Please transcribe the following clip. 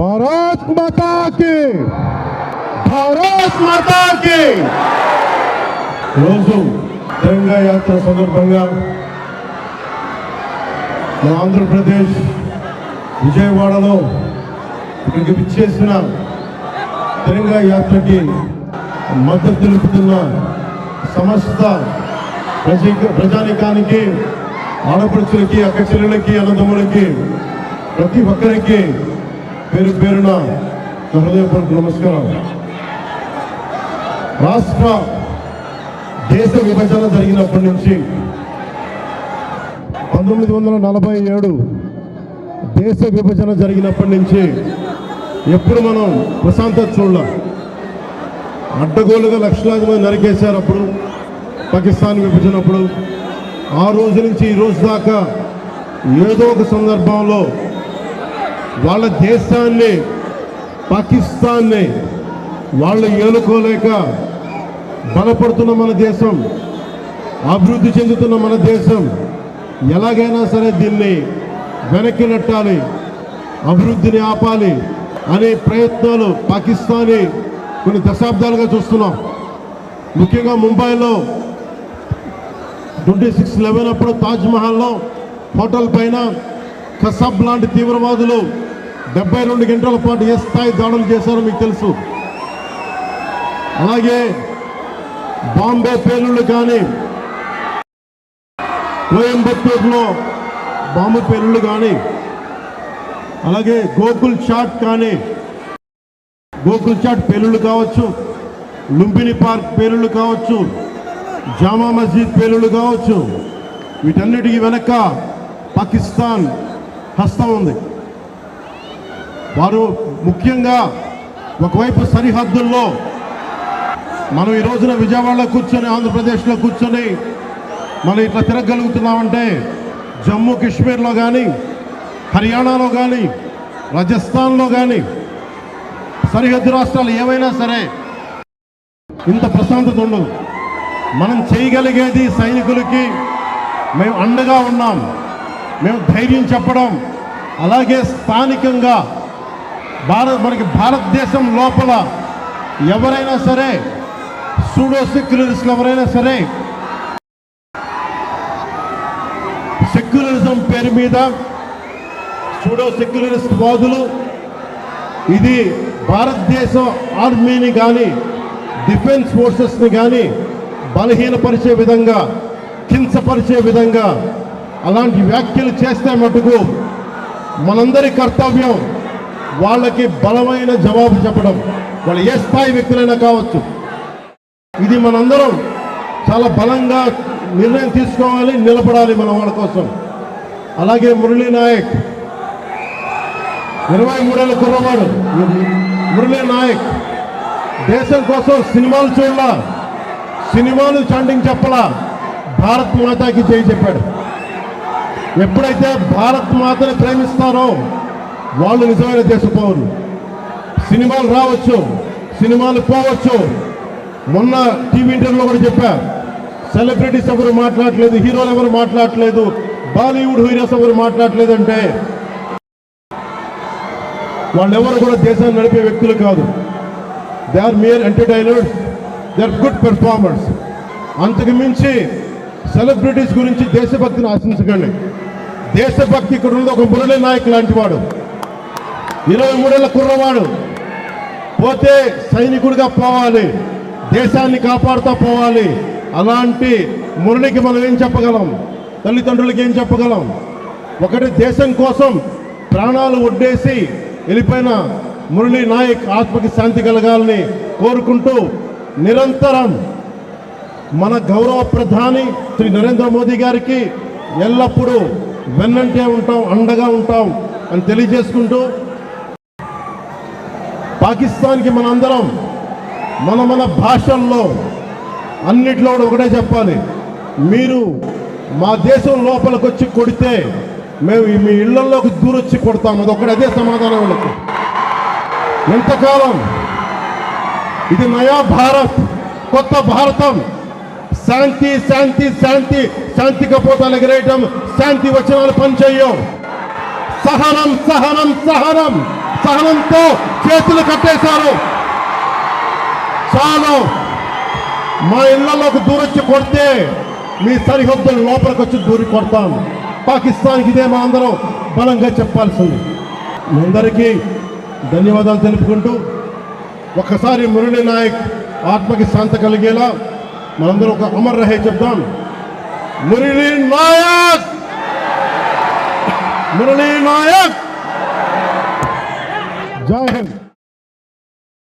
భారత్ మాతా కి, భారత్ మాతా కి. రోజు తెలంగాణ యాత్ర సందర్భంగా మన ఆంధ్రప్రదేశ్ విజయవాడలో ఇక్కడికి విచ్చేసిన తెలంగాణ యాత్రకి మద్దతు తెలుపుతున్న సమస్త ప్రజానికానికి, ఆడపడుచులకి, అక్క చెల్లెలకి, అన్నదమ్ములకి, ప్రతి ఒక్కరికి పేరు పేరున హృదయపూర్వక నమస్కారం. రాష్ట్ర దేశ విభజన జరిగినప్పటి నుంచి 1947 దేశ విభజన జరిగినప్పటి నుంచి ఎప్పుడు మనం ప్రశాంతత చూడలేం. అడ్డగోలుగా లక్షలాది మంది నరికేశారు అప్పుడు పాకిస్తాన్ విభజనప్పుడు. ఆ రోజు నుంచి ఈ రోజు దాకా ఏదో ఒక సందర్భంలో వాళ్ళ దేశాన్ని, పాకిస్తాన్ని వాళ్ళు ఏలుకోలేక బలపడుతున్న మన దేశం, అభివృద్ధి చెందుతున్న మన దేశం ఎలాగైనా సరే దీన్ని వెనక్కి నెట్టాలి, అభివృద్ధిని ఆపాలి అనే ప్రయత్నాలు పాకిస్తానీ కొన్ని దశాబ్దాలుగా చూస్తున్నాం. ముఖ్యంగా ముంబైలో 26/11 అప్పుడు తాజ్మహల్లో హోటల్ పైన కసబ్ లాంటి తీవ్రవాదులు 72 గంటల పాటు ఏ స్థాయి దాడులు చేశారో మీకు తెలుసు. అలాగే బాంబే పేలుళ్ళు కానీ, కోయంబత్తూరులో బాంబు పేలుళ్ళు కానీ, అలాగే గోకుల్ చాట్ కానీ, గోకుల్ చాట్ పేలుళ్ళు కావచ్చు, లుంబిని పార్క్ పేలుళ్ళు కావచ్చు, జామా మస్జిద్ పేలుళ్ళు కావచ్చు, వీటన్నిటికీ వెనక పాకిస్తాన్ హస్తం ఉంది. వారు ముఖ్యంగా ఒకవైపు సరిహద్దుల్లో మనం ఈ రోజున విజయవాడలో కూర్చొని, ఆంధ్రప్రదేశ్లో కూర్చొని మనం ఇట్లా తిరగలుగుతున్నామంటే జమ్మూ కాశ్మీర్లో కానీ, హర్యానాలో కానీ, రాజస్థాన్లో కానీ, సరిహద్దు రాష్ట్రాలు ఏవైనా సరే ఇంత ప్రశాంతత ఉండదు. మనం చేయగలిగేది సైనికులకి మేము అండగా ఉన్నాం, మేము ధైర్యం చెప్పడం, అలాగే స్థానికంగా మనకి భారతదేశం లోపల ఎవరైనా సరే సూడో సెక్యులరిస్టులు ఎవరైనా సరే సెక్యులరిజం పేరు మీద సూడో సెక్యులరిస్ట్ వాదులు ఇది భారతదేశ ఆర్మీని కానీ, డిఫెన్స్ ఫోర్సెస్ని కానీ బలహీనపరిచే విధంగా, హింసపరిచే విధంగా అలాంటి వ్యాఖ్యలు చేస్తే మటుకు మనందరి కర్తవ్యం వాళ్ళకి బలమైన జవాబు చెప్పడం, వాళ్ళు ఏ స్థాయి వ్యక్తులైనా కావచ్చు. ఇది మనందరం చాలా బలంగా నిర్ణయం తీసుకోవాలి, నిలబడాలి మన వాళ్ళ కోసం. అలాగే మురళీ నాయక్ 23 ఏళ్ళ కుర్రవాడు. మురళీ నాయక్ దేశం కోసం సినిమాలు చూడలా, సినిమాలు చాంటింగ్ చెప్పలా, భారత్ మాతాకి జై చెప్పాడు. ఎప్పుడైతే భారత్ మాతని ప్రేమిస్తారో వాళ్ళు నిజమైన దేశ పౌరులు. సినిమాలు రావచ్చు, సినిమాలు పోవచ్చు. మొన్న టీవీ ఇంటర్వ్యూలో కూడా చెప్పా, సెలబ్రిటీస్ ఎవరు మాట్లాడలేదు, హీరోలు ఎవరు మాట్లాడలేదు, బాలీవుడ్ హీరోస్ ఎవరు మాట్లాడలేదు అంటే వాళ్ళెవరు కూడా దేశాన్ని నడిపే వ్యక్తులు కాదు. They are mere entertainers, they are good performers. అంతకు మించి సెలబ్రిటీస్ గురించి దేశభక్తిని ఆశించకండి. దేశభక్తి ఇక్కడ ఉంది. ఒక మురళీ నాయక్ లాంటి వాడు, 23 ఏళ్ళ కుర్రవాడు, పోతే సైనికుడిగా పోవాలి, దేశాన్ని కాపాడుతూ పోవాలి. అలాంటి మురళికి మనం ఏం చెప్పగలం? తల్లిదండ్రులకి ఏం చెప్పగలం? ఒకటి దేశం కోసం ప్రాణాలు ఒడ్డేసి వెళ్ళిపోయిన మురళీ నాయక్ ఆత్మకి శాంతి కలగాలని కోరుకుంటూ, నిరంతరం మన గౌరవ ప్రధాని శ్రీ నరేంద్ర మోదీ గారికి ఎల్లప్పుడూ వెన్నంటే ఉంటాం, అండగా ఉంటాం అని తెలియజేసుకుంటూ, పాకిస్తాన్కి మనందరం మన భాషల్లో అన్నిట్లో కూడా ఒకటే చెప్పాలి, మీరు మా దేశం లోపలికి వచ్చి కొడితే మేము మీ ఇళ్లలోకి దూరొచ్చి కొడతాం. అదొక్కటి, అదే సమాధానం వాళ్ళకి. ఎంతకాలం ఇది నయా భారత్, కొత్త భారతం, శాంతి శాంతి శాంతి, శాంతి కపోతాలు ఎగరేయటం, శాంతి వచనాలు పనిచేయం. సహనం సహనం సహనం సహనంతో చేతులు కట్టేశారు. చాలు, మా ఇళ్లలోకి దూరొచ్చి కొడితే మీ సరిహద్దుల లోపలికి వచ్చి దూరి కొడతాం. పాకిస్తాన్కి ఇదే మా అందరం బలంగా చెప్పాల్సింది. మీ అందరికీ ధన్యవాదాలు తెలుపుకుంటూ ఒక్కసారి మురళీ నాయక్ ఆత్మకి శాంతి కలిగేలా మనందరం ఒక అమర్ రహే చెప్దాం. మురళీ నాయక్, మురళీ నాయక్.